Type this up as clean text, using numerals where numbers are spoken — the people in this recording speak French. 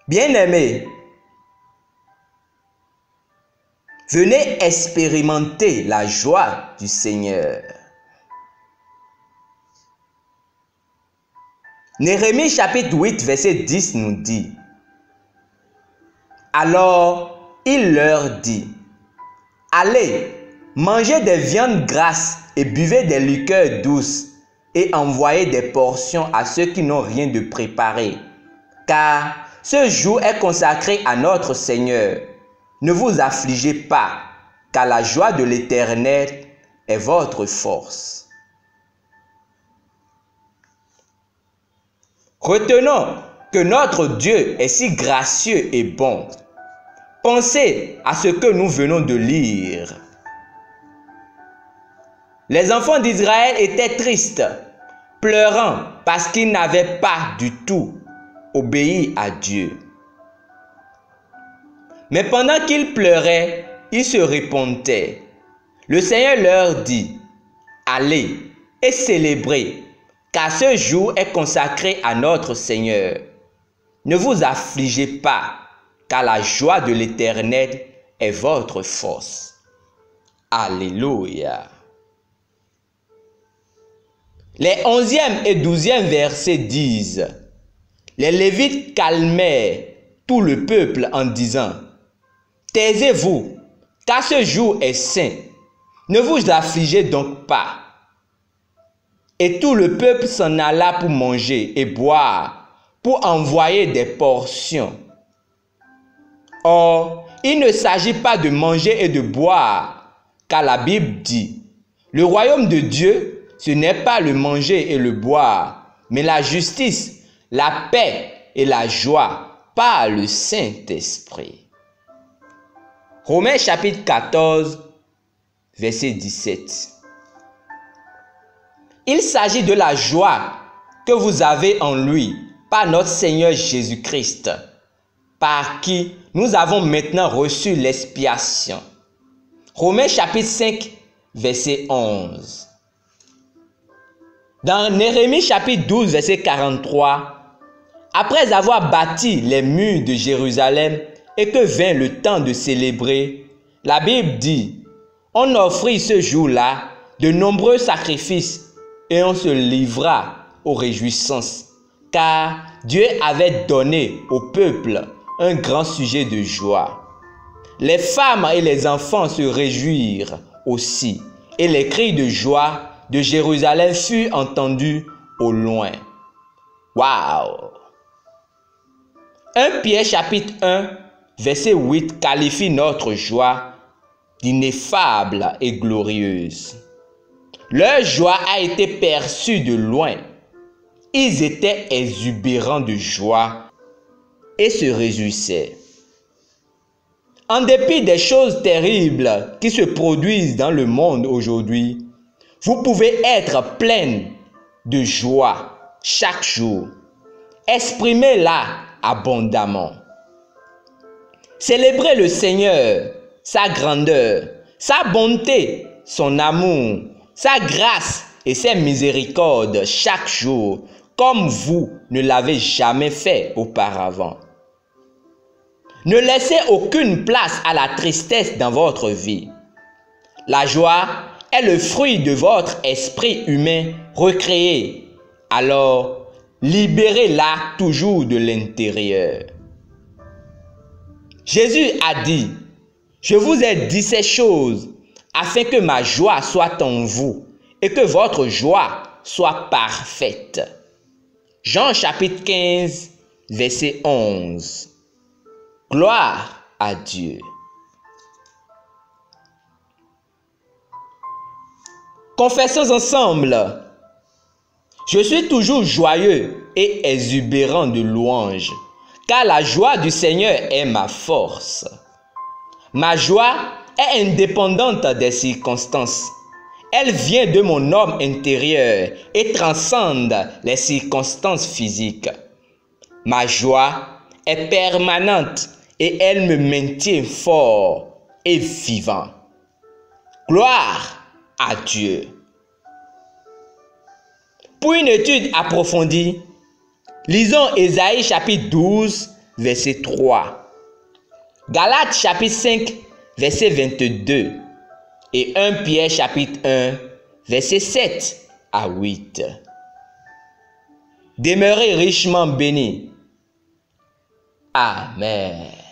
Bien-aimés, venez expérimenter la joie du Seigneur. Néhémie chapitre 8, verset 10 nous dit: Alors il leur dit: Allez, mangez des viandes grasses et buvez des liqueurs douces et envoyez des portions à ceux qui n'ont rien de préparé, car ce jour est consacré à notre Seigneur. Ne vous affligez pas, car la joie de l'Éternel est votre force. Retenons que notre Dieu est si gracieux et bon. Pensez à ce que nous venons de lire. Les enfants d'Israël étaient tristes, pleurant parce qu'ils n'avaient pas du tout obéi à Dieu. Mais pendant qu'ils pleuraient, ils se repentaient. Le Seigneur leur dit: Allez et célébrez, car ce jour est consacré à notre Seigneur. Ne vous affligez pas, car la joie de l'Éternel est votre force. Alléluia. Les 11e et 12e versets disent: Les Lévites calmèrent tout le peuple en disant: Taisez-vous, car ce jour est saint. Ne vous affligez donc pas. Et tout le peuple s'en alla pour manger et boire, pour envoyer des portions. Or, il ne s'agit pas de manger et de boire, car la Bible dit: Le royaume de Dieu, ce n'est pas le manger et le boire, mais la justice, la paix et la joie par le Saint-Esprit. Romains chapitre 14, verset 17. Il s'agit de la joie que vous avez en lui par notre Seigneur Jésus-Christ, par qui nous avons maintenant reçu l'expiation. Romains chapitre 5, verset 11. Dans Néhémie chapitre 12, verset 43, après avoir bâti les murs de Jérusalem et que vint le temps de célébrer, la Bible dit: On offrit ce jour-là de nombreux sacrifices et on se livra aux réjouissances, car Dieu avait donné au peuple un grand sujet de joie. Les femmes et les enfants se réjouirent aussi, et les cris de joie de Jérusalem furent entendus au loin. Waouh! 1 Pierre chapitre 1, verset 8 qualifie notre joie d'ineffable et glorieuse. Leur joie a été perçue de loin. Ils étaient exubérants de joie et se réjouissaient. En dépit des choses terribles qui se produisent dans le monde aujourd'hui, vous pouvez être pleine de joie chaque jour. Exprimez-la abondamment. Célébrez le Seigneur, sa grandeur, sa bonté, son amour, sa grâce et ses miséricordes chaque jour, comme vous ne l'avez jamais fait auparavant. Ne laissez aucune place à la tristesse dans votre vie. La joie est le fruit de votre esprit humain recréé. Alors, libérez-la toujours de l'intérieur. Jésus a dit: Je vous ai dit ces choses afin que ma joie soit en vous et que votre joie soit parfaite. Jean chapitre 15, verset 11. Gloire à Dieu. Confessons ensemble: Je suis toujours joyeux et exubérant de louanges, car la joie du Seigneur est ma force. Ma joie est indépendante des circonstances. Elle vient de mon homme intérieur et transcende les circonstances physiques. Ma joie est permanente et elle me maintient fort et vivant. Gloire à Dieu. Pour une étude approfondie, lisons Ésaïe chapitre 12, verset 3. Galates chapitre 5, verset 22. Et 1 Pierre chapitre 1, verset 7 à 8. Demeurez richement bénis. Amen.